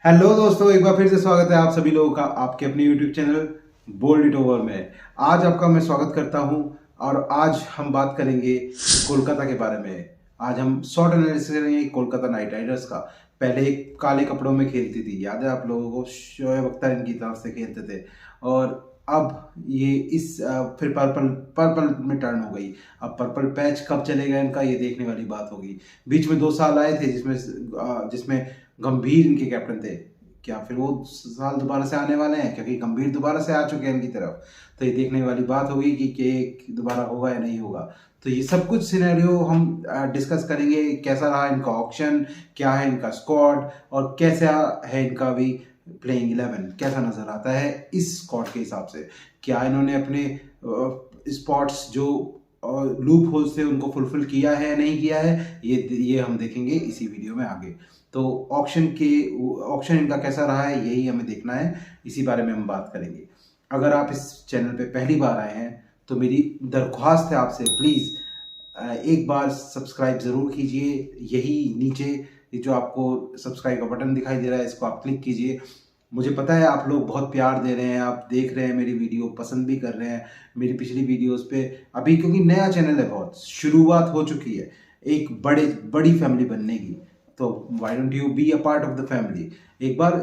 Hello दोस्तों, एक बार फिर से स्वागत है आप सभी लोगों का आपके अपने YouTube channel bowled it over में। आज आपका मैं स्वागत करता हूं और आज हम बात करेंगे कोलकाता के बारे में। आज हम शॉर्ट एनालिसिस करेंगे कोलकाता नाइट राइडर्स का। पहले काले कपड़ों में खेलती थी, याद है आप लोगों को, शोएब अख्तर इनकी तरफ से खेलते थे। और अब ये फिर पर्पल पर्पल में टर्न हो गई। अब पर्पल पैच कब चलेगा इनका, ये देखने वाली बात होगी। बीच में 2 साल आए थे जिसमें गंभीर इनके कैप्टन थे। क्या फिर वो साल दोबारा से आने वाले हैं, क्योंकि गंभीर दोबारा से आ चुके हैं इनकी तरफ। तो ये देखने वाली बात होगी कि दोबारा होगा या नहीं होगा। तो ये सब कुछ सिनेरियो हम डिस्कस करेंगे। कैसा रहा इनका ऑक्शन, क्या है इनका स्क्वाड, और कैसा है इनका भी प्लेइंग 11 कैसा नजर आता है इस स्क्वाड के हिसाब से। क्या इन्होंने अपने स्पॉट्स जो लूप होल्स थे उनको फुलफिल किया है या नहीं किया है, ये हम देखेंगे इसी वीडियो में आगे। तो ऑक्शन इनका कैसा रहा है यही हमें देखना है, इसी बारे में हम बात करेंगे। अगर आप इस चैनल पे पहली बार आए हैं तो मेरी दरख्वास्त है आपसे, प्लीज़ एक बार सब्सक्राइब ज़रूर कीजिए। यही नीचे ये जो आपको सब्सक्राइब का बटन दिखाई दे रहा है, इसको आप क्लिक कीजिए। मुझे पता है आप लोग बहुत प्यार दे रहे हैं, आप देख रहे हैं मेरी वीडियो, पसंद भी कर रहे हैं मेरी पिछली वीडियोस पे। अभी क्योंकि नया चैनल है, बहुत शुरुआत हो चुकी है एक बड़ी फैमिली बनने की। तो why don't you be a part of the family. एक बार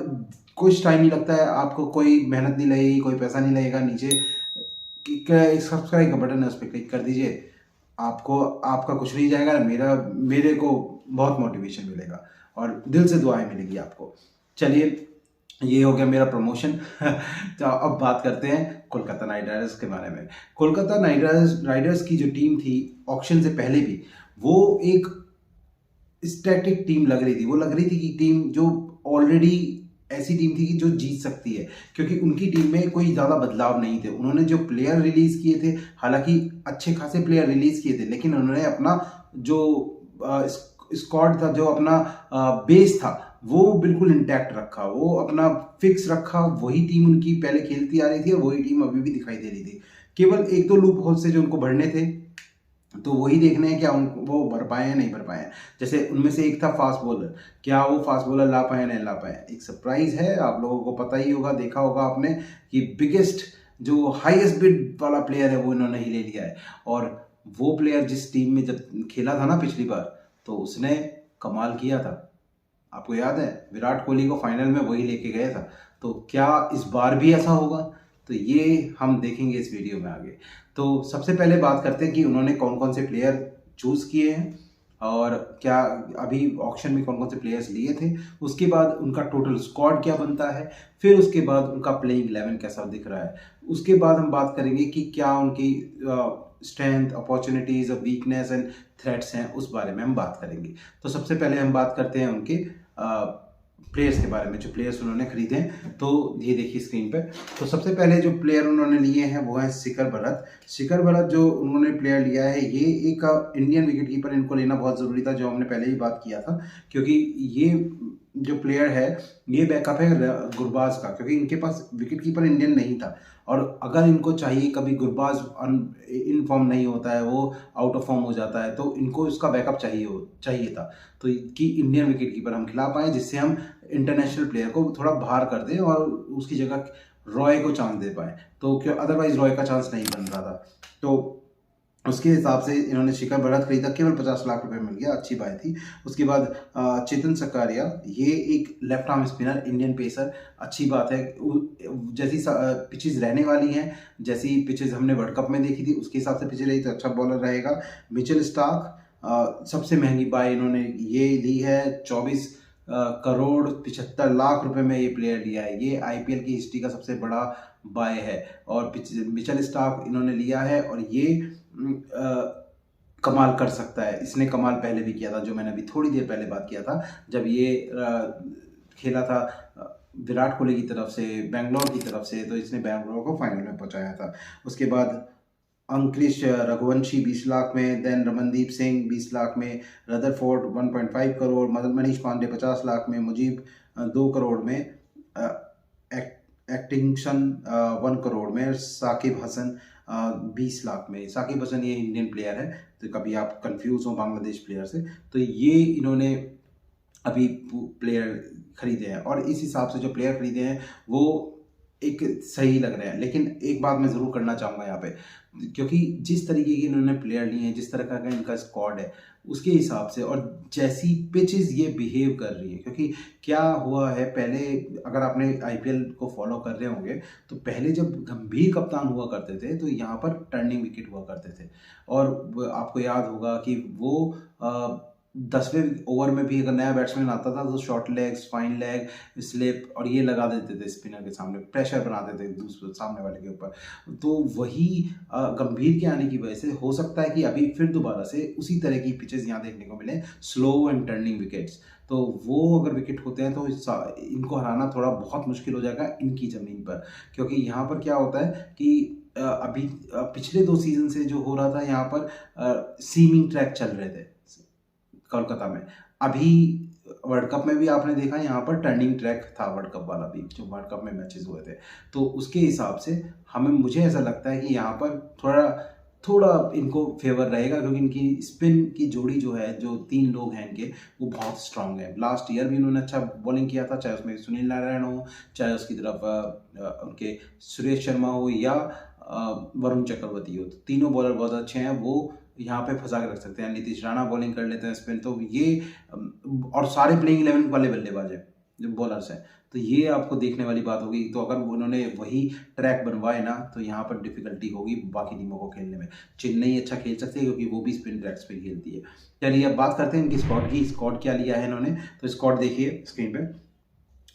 कुछ टाइम ही लगता है, आपको कोई मेहनत नहीं लगेगी, कोई पैसा नहीं लगेगा। नीचे सब्सक्राइब का बटन है, उस पर क्लिक कर दीजिए। आपको आपका कुछ नहीं जाएगा, मेरे को बहुत मोटिवेशन मिलेगा और दिल से दुआएं मिलेगी आपको। चलिए, ये हो गया मेरा प्रमोशन। तो अब बात करते हैं कोलकाता नाइट राइडर्स के बारे में। कोलकाता नाइट राइडर्स की जो टीम थी ऑक्शन से पहले भी, वो एक स्टैटिक टीम लग रही थी। वो लग रही थी कि टीम जो ऑलरेडी ऐसी टीम थी कि जो जीत सकती है, क्योंकि उनकी टीम में कोई ज़्यादा बदलाव नहीं थे। उन्होंने जो प्लेयर रिलीज किए थे, हालांकि अच्छे खासे प्लेयर रिलीज किए थे, लेकिन उन्होंने अपना जो स्क्वाड था, जो अपना बेस था, वो बिल्कुल इंटैक्ट रखा, वो अपना फिक्स रखा। वही टीम उनकी पहले खेलती आ रही थी और वही टीम अभी भी दिखाई दे रही थी। केवल एक दो लूप होल से जो उनको भरने थे, तो वही देखने हैं क्या वो भर पाए हैं नहीं भर पाए हैं। जैसे उनमें से एक था फास्ट बॉलर, क्या वो फास्ट बॉलर ला पाए नहीं ला पाए, एक सरप्राइज है। आप लोगों को पता ही होगा, देखा होगा आपने कि बिगेस्ट जो हाईएस्ट बिड वाला प्लेयर है वो इन्होंने ही ले लिया है। और वो प्लेयर जिस टीम में जब खेला था ना पिछली बार, तो उसने कमाल किया था। आपको याद है, विराट कोहली को फाइनल में वही लेके गया था। तो क्या इस बार भी ऐसा होगा, तो ये हम देखेंगे इस वीडियो में आगे। तो सबसे पहले बात करते हैं कि उन्होंने कौन कौन से प्लेयर चूज किए हैं और क्या अभी ऑक्शन में कौन कौन से प्लेयर्स लिए थे। उसके बाद उनका टोटल स्क्वाड क्या बनता है, फिर उसके बाद उनका प्लेइंग 11 कैसा दिख रहा है। उसके बाद हम बात करेंगे कि क्या उनकी स्ट्रेंथ, अपॉर्चुनिटीज और वीकनेस एंड थ्रेट्स हैं, उस बारे में हम बात करेंगे। तो सबसे पहले हम बात करते हैं उनके प्लेयर्स के बारे में, जो प्लेयर्स उन्होंने खरीदे हैं। तो ये देखिए स्क्रीन पे। तो सबसे पहले जो प्लेयर उन्होंने लिए हैं वो है शिखर भरत। शिखर भरत जो उन्होंने प्लेयर लिया है, ये एक इंडियन विकेट कीपर, इनको लेना बहुत ज़रूरी था, जो हमने पहले ही बात किया था। क्योंकि ये जो प्लेयर है, ये बैकअप है गुरबाज का, क्योंकि इनके पास विकेट कीपर इंडियन नहीं था। और अगर इनको चाहिए, कभी गुरबाज इन फॉर्म नहीं होता है, वो आउट ऑफ फॉर्म हो जाता है, तो इनको इसका बैकअप चाहिए था। तो कि इंडियन विकेट कीपर हम खिला पाए, जिससे हम इंटरनेशनल प्लेयर को थोड़ा बाहर कर दें और उसकी जगह रॉय को चांस दे पाए। तो क्यों, अदरवाइज रॉय का चांस नहीं बन रहा था। तो उसके हिसाब से इन्होंने शिखर भरत खरीदा, केवल 50 लाख रुपए मिल गया, अच्छी बात थी। उसके बाद चेतन सकारिया, ये एक left arm spinner, Indian pacer, अच्छी बात है। जैसी पिचेज रहने वाली हैं, जैसी पिचेज हमने वर्ल्ड कप में देखी थी, उसके हिसाब से पिचेज रही तो अच्छा बॉलर रहेगा। मिचेल स्टार्क, सबसे महंगी बाय इन्होंने ये ली है, 24 करोड़ 75 लाख रुपए में ये प्लेयर लिया है। ये आईपीएल की हिस्ट्री का सबसे बड़ा बाय है। और मिचेल स्टार्क इन्होंने लिया है, और ये कमाल कर सकता है। इसने कमाल पहले भी किया था, जो मैंने अभी थोड़ी देर पहले बात किया था, जब ये खेला था विराट कोहली की तरफ से, बेंगलोर की तरफ से, तो इसने बेंगलोर को फाइनल में पहुंचाया था। उसके बाद अंकुरिश रघुवंशी 20 लाख में, देन रमनदीप सिंह 20 लाख में, रदरफोर्ड 1.5 करोड़, मनीष पांडे 50 लाख में, मुजीब 2 करोड़ में, एक्टिंगशन 1 करोड़ में, साकिब हसन 20 लाख में। साकिब हसन ये इंडियन प्लेयर है, तो कभी आप कंफ्यूज हो बांग्लादेश प्लेयर से, तो ये इन्होंने अभी प्लेयर खरीदे हैं, और इस हिसाब से जो प्लेयर खरीदे हैं वो एक सही लग रहे हैं। लेकिन एक बात मैं ज़रूर करना चाहूँगा यहाँ पे, क्योंकि जिस तरीके के इन्होंने प्लेयर लिए हैं, जिस तरह का इनका स्क्वाड है, उसके हिसाब से और जैसी पिचेस ये बिहेव कर रही है, क्योंकि क्या हुआ है पहले, अगर आपने आईपीएल को फॉलो कर रहे होंगे तो पहले जब गंभीर कप्तान हुआ करते थे तो यहाँ पर टर्निंग विकेट हुआ करते थे, और आपको याद होगा कि वो 10वें ओवर में भी अगर नया बैट्समैन आता था तो short legs, fine leg, slip और ये लगा देते थे स्पिनर के सामने, प्रेशर बनाते थे दूसरे सामने वाले के ऊपर। तो वही गंभीर के आने की वजह से हो सकता है कि अभी फिर दोबारा से उसी तरह की पिचेस यहाँ देखने को मिले, स्लो एंड टर्निंग विकेट्स। तो वो अगर विकेट होते हैं तो इनको हराना थोड़ा बहुत मुश्किल हो जाएगा इनकी ज़मीन पर, क्योंकि यहाँ पर क्या होता है कि अभी पिछले 2 सीज़न से जो हो रहा था यहाँ पर सीमिंग ट्रैक चल रहे थे कोलकाता में। अभी वर्ल्ड कप में भी आपने देखा यहाँ पर टर्निंग ट्रैक था, वर्ल्ड कप वाला भी जो वर्ल्ड कप में मैचेस हुए थे। तो उसके हिसाब से मुझे ऐसा लगता है कि यहाँ पर थोड़ा इनको फेवर रहेगा, क्योंकि इनकी स्पिन की जोड़ी जो है, जो 3 लोग हैं इनके, वो बहुत स्ट्रांग है। लास्ट ईयर भी इन्होंने अच्छा बॉलिंग किया था, चाहे उसमें सुनील नारायण हो, चाहे उसकी तरफ उनके सुरेश शर्मा हो या वरुण चक्रवर्ती हो, तो तीनों बॉलर बहुत अच्छे हैं। वो यहाँ पे फंसा के रख सकते हैं। नीतीश राणा बॉलिंग कर लेते हैं स्पिन, तो ये और सारे प्लेइंग 11 वाले बल्लेबाज हैं जो बॉलर्स हैं, तो ये आपको देखने वाली बात होगी। तो अगर उन्होंने वही ट्रैक बनवाए ना तो यहाँ पर डिफिकल्टी होगी बाकी टीमों को खेलने में। चेन्नई अच्छा खेल सकती है क्योंकि वो भी स्पिन ट्रैक्स पे खेलती है। चलिए अब बात करते हैं इनकी स्क्वाड की। स्क्वाड क्या लिया है इन्होंने, तो स्क्वाड देखिए स्क्रीन पे।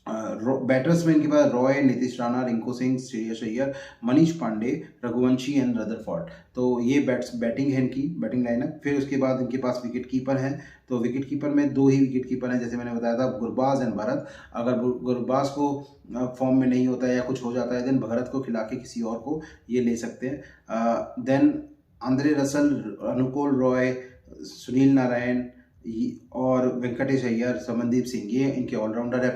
बैटर्स में इनके पास रॉय, नीतीश राणा, रिंकू सिंह, श्रेयस अय्यर, मनीष पांडे, रघुवंशी एंड रदरफोर्ड। तो ये बैटिंग है इनकी, बैटिंग लाइनअप। फिर उसके बाद इनके पास विकेट कीपर हैं, तो विकेट कीपर में 2 ही विकेट कीपर हैं, जैसे मैंने बताया था, गुरबाज एंड भरत। अगर गुरबाज को फॉर्म में नहीं होता है या कुछ हो जाता है देन भरत को खिला के किसी और को ये ले सकते हैं। Then Andre Russell, Anukul Roy, Sunil Narayan और वेंकटेश अय्यर, समनदीप सिंह, ये इनके ऑलराउंडर है।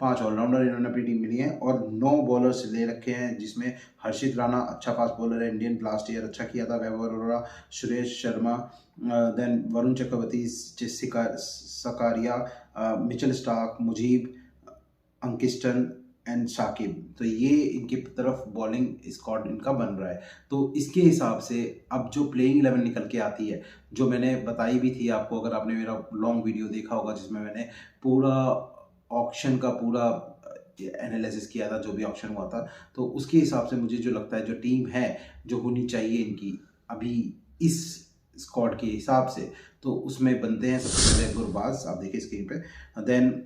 5 ऑलराउंडर इन्होंने अपनी टीम में लिए हैं, और 9 बॉलर्स ले रखे हैं, जिसमें हर्षित राणा अच्छा फास्ट बॉलर है, इंडियन लास्ट ईयर अच्छा किया था, Vaibhav Arora, Suresh Sharma, then Varun Chakravarthy, Sakariya, Mitchell Starc, Mujeeb, अंकिस्टन एंड शाकिब। तो ये इनकी तरफ बॉलिंग स्क्वाड इनका बन रहा है। तो इसके हिसाब से अब जो प्लेइंग 11 निकल के आती है, जो मैंने बताई भी थी आपको, अगर आपने मेरा लॉन्ग वीडियो देखा होगा जिसमें मैंने पूरा ऑक्शन का पूरा एनालिसिस किया था, जो भी ऑक्शन हुआ था, तो उसके हिसाब से मुझे जो लगता है जो टीम है जो होनी चाहिए इनकी अभी इस स्क्वाड के हिसाब से, तो उसमें बनते हैं सबसे पहले गुरबाज, आप देखिए स्क्रीन पे, देन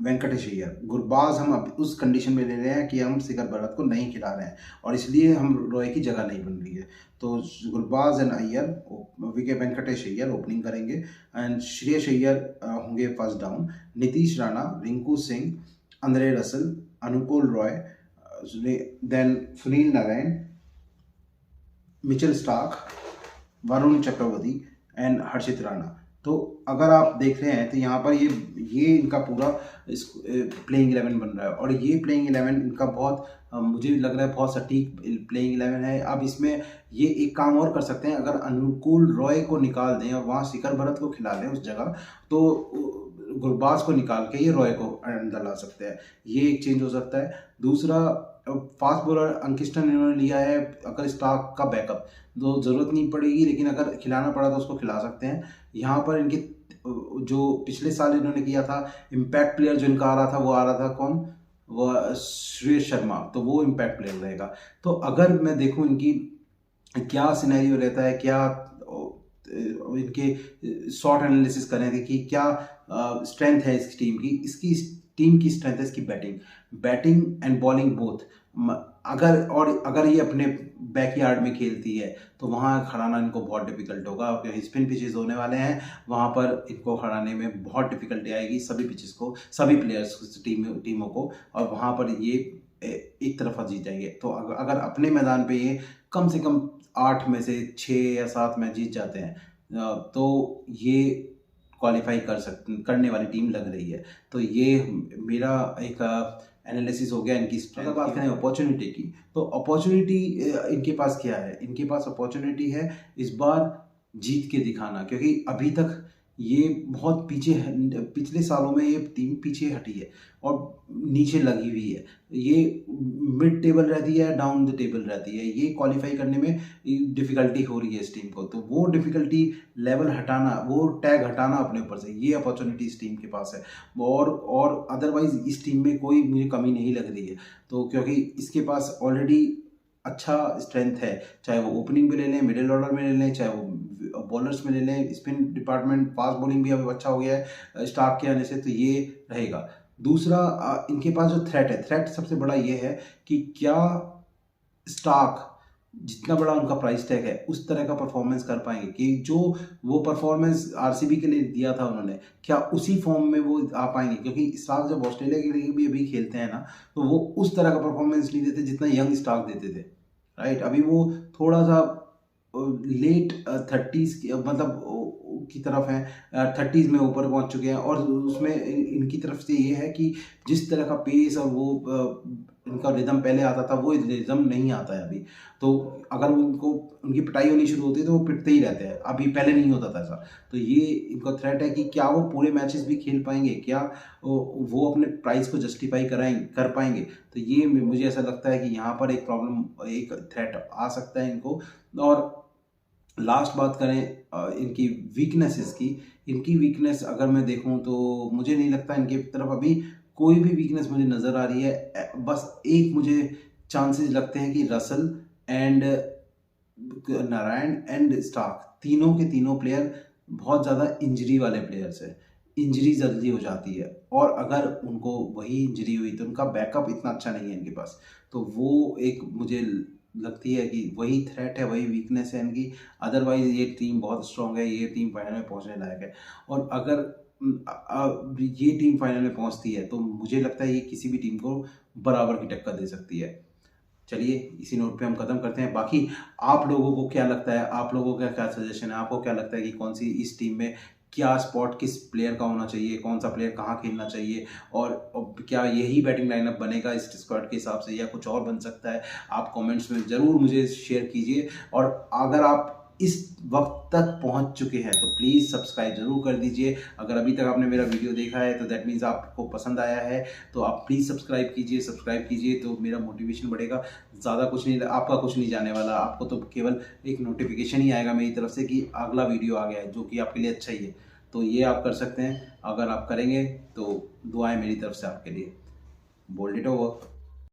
वेंकटेश अय्यर। गुरबाज हम अब उस कंडीशन में ले रहे हैं कि हम शिखर भरत को नहीं खिला रहे हैं और इसलिए हम रॉय की जगह नहीं बन रही है। तो Gurbaz and Iyer, wicket Venkatesh Iyer opening करेंगे एंड श्रेयस अय्यर होंगे first down. Nitish Rana, Rinku Singh, Andre Russell, Anukul Roy, then Sunil Narine, Mitchell Starc, Varun Chakravarthy and Harshit Rana. तो अगर आप देख रहे हैं तो यहाँ पर ये इनका पूरा प्लेइंग 11 बन रहा है, और ये प्लेइंग 11 इनका बहुत मुझे लग रहा है बहुत सटीक प्लेइंग 11 है। अब इसमें ये एक काम और कर सकते हैं, अगर अनुकूल रॉय को निकाल दें और वहाँ शिखर भरत को खिला दें उस जगह, तो गुरबाज को निकाल के ये रॉय को अंदर ला सकते हैं, ये एक चेंज हो सकता है। दूसरा, फास्ट बॉलर अंकिस्टन इन्होंने लिया है, अगर स्टार्क का बैकअप तो ज़रूरत नहीं पड़ेगी, लेकिन अगर खिलाना पड़ा तो उसको खिला सकते हैं। यहाँ पर इनके जो पिछले साल इन्होंने किया था इम्पैक्ट प्लेयर जो इनका आ रहा था, वो आ रहा था कौन, वो सुरेश शर्मा, तो वो इम्पैक्ट प्लेयर रहेगा। तो अगर मैं देखूँ इनकी क्या सिनेरियो रहता है, क्या इनके शॉर्ट एनालिसिस करें कि क्या स्ट्रेंथ है इस टीम की, इसकी टीम की स्ट्रेंथ है इसकी बैटिंग एंड बॉलिंग बोथ। अगर ये अपने बैकयार्ड में खेलती है तो वहाँ खड़ाना इनको बहुत डिफिकल्ट होगा, क्योंकि स्पिन पिचेस होने वाले हैं, वहाँ पर इनको खड़ाने में बहुत डिफिकल्टी आएगी सभी पिचेस को, सभी प्लेयर्स टीमों को, और वहाँ पर ये एक तरफा जीत जाएंगे। तो अगर अपने मैदान पे ये कम से कम 8 में से 6 या 7 मैच जीत जाते हैं, तो ये क्वालिफाई करने वाली टीम लग रही है। तो ये मेरा एक एनालिसिस हो गया इनकी स्ट्रेंथ। अगर बात करें अपॉर्चुनिटी की, तो अपॉर्चुनिटी इनके पास क्या है, इनके पास अपॉर्चुनिटी है इस बार जीत के दिखाना, क्योंकि अभी तक ये बहुत पीछे है, पिछले सालों में ये टीम पीछे हटी है और नीचे लगी हुई है। ये मिड टेबल रहती है, डाउन द टेबल रहती है, ये क्वालिफाई करने में डिफ़िकल्टी हो रही है इस टीम को। तो वो डिफ़िकल्टी लेवल हटाना, वो टैग हटाना अपने ऊपर से, ये अपॉर्चुनिटी इस टीम के पास है। और अदरवाइज़ इस टीम में कोई मुझे कमी नहीं लग रही है। तो क्योंकि इसके पास ऑलरेडी अच्छा स्ट्रेंथ है, चाहे वो ओपनिंग में ले लें, मिडिल ऑर्डर में ले लें, चाहे वो बॉलर्स में ले लें, स्पिन डिपार्टमेंट, फास्ट बॉलिंग भी अब अच्छा हो गया है स्टार्क के आने से, तो ये रहेगा। दूसरा इनके पास जो थ्रेट सबसे बड़ा ये है कि क्या स्टार्क जितना बड़ा उनका प्राइस टैग है उस तरह का परफॉर्मेंस कर पाएंगे, कि जो वो परफॉर्मेंस आरसीबी के लिए दिया था उन्होंने, क्या उसी फॉर्म में वो आ पाएंगे। क्योंकि स्टार्क जब ऑस्ट्रेलिया के लिए भी अभी खेलते हैं ना, तो वो उस तरह का परफॉर्मेंस नहीं देते जितना यंग स्टार्क देते थे, राइट। अभी वो थोड़ा सा लेट 30s की तरफ हैं, 30s में ऊपर पहुंच चुके हैं। और उसमें इनकी तरफ से ये है कि जिस तरह का पेस और वो इनका रिदम पहले आता था, वो रिदम नहीं आता है अभी। तो अगर उनको उनकी पिटाई होनी शुरू होती है तो वो पिटते ही रहते हैं, अभी पहले नहीं होता था ऐसा। तो ये इनका थ्रेट है कि क्या वो पूरे मैचेस भी खेल पाएंगे, क्या वो अपने प्राइस को जस्टिफाई कर पाएंगे। तो ये मुझे ऐसा लगता है कि यहाँ पर एक प्रॉब्लम, एक थ्रेट आ सकता है इनको। और लास्ट बात करें इनकी वीकनेसेस की, इनकी वीकनेस अगर मैं देखूं तो मुझे नहीं लगता इनके तरफ अभी कोई भी वीकनेस मुझे नज़र आ रही है। बस एक मुझे चांसेस लगते हैं कि Russell and Narine and Starc, तीनों के तीनों प्लेयर बहुत ज़्यादा इंजरी वाले प्लेयर्स हैं, इंजरी जल्दी हो जाती है। और अगर उनको वही इंजरी हुई तो उनका बैकअप इतना अच्छा नहीं है इनके पास। तो वो एक मुझे लगती है कि वही थ्रेट है, वही वीकनेस है इनकी। अदरवाइज ये टीम बहुत स्ट्रांग है, ये टीम फाइनल में पहुंचने लायक है। और अगर ये टीम फाइनल में पहुंचती है तो मुझे लगता है ये किसी भी टीम को बराबर की टक्कर दे सकती है। चलिए इसी नोट पे हम खत्म करते हैं। बाकी आप लोगों को क्या लगता है, आप लोगों का क्या सजेशन है, आपको क्या लगता है कि कौन सी इस टीम में क्या स्पॉट किस प्लेयर का होना चाहिए, कौन सा प्लेयर कहाँ खेलना चाहिए, और क्या यही बैटिंग लाइनअप बनेगा इस स्क्वाड के हिसाब से या कुछ और बन सकता है। आप कमेंट्स में ज़रूर मुझे शेयर कीजिए। और अगर आप इस वक्त तक पहुंच चुके हैं तो प्लीज़ सब्सक्राइब ज़रूर कर दीजिए। अगर अभी तक आपने मेरा वीडियो देखा है तो दैट मीन्स आपको पसंद आया है, तो आप प्लीज़ सब्सक्राइब कीजिए तो मेरा मोटिवेशन बढ़ेगा। ज़्यादा कुछ नहीं, आपका कुछ नहीं जाने वाला, आपको तो केवल एक नोटिफिकेशन ही आएगा मेरी तरफ से कि अगला वीडियो आ गया है, जो कि आपके लिए अच्छा ही है। तो ये आप कर सकते हैं, अगर आप करेंगे तो दुआएं मेरी तरफ से आपके लिए। Bowled it over.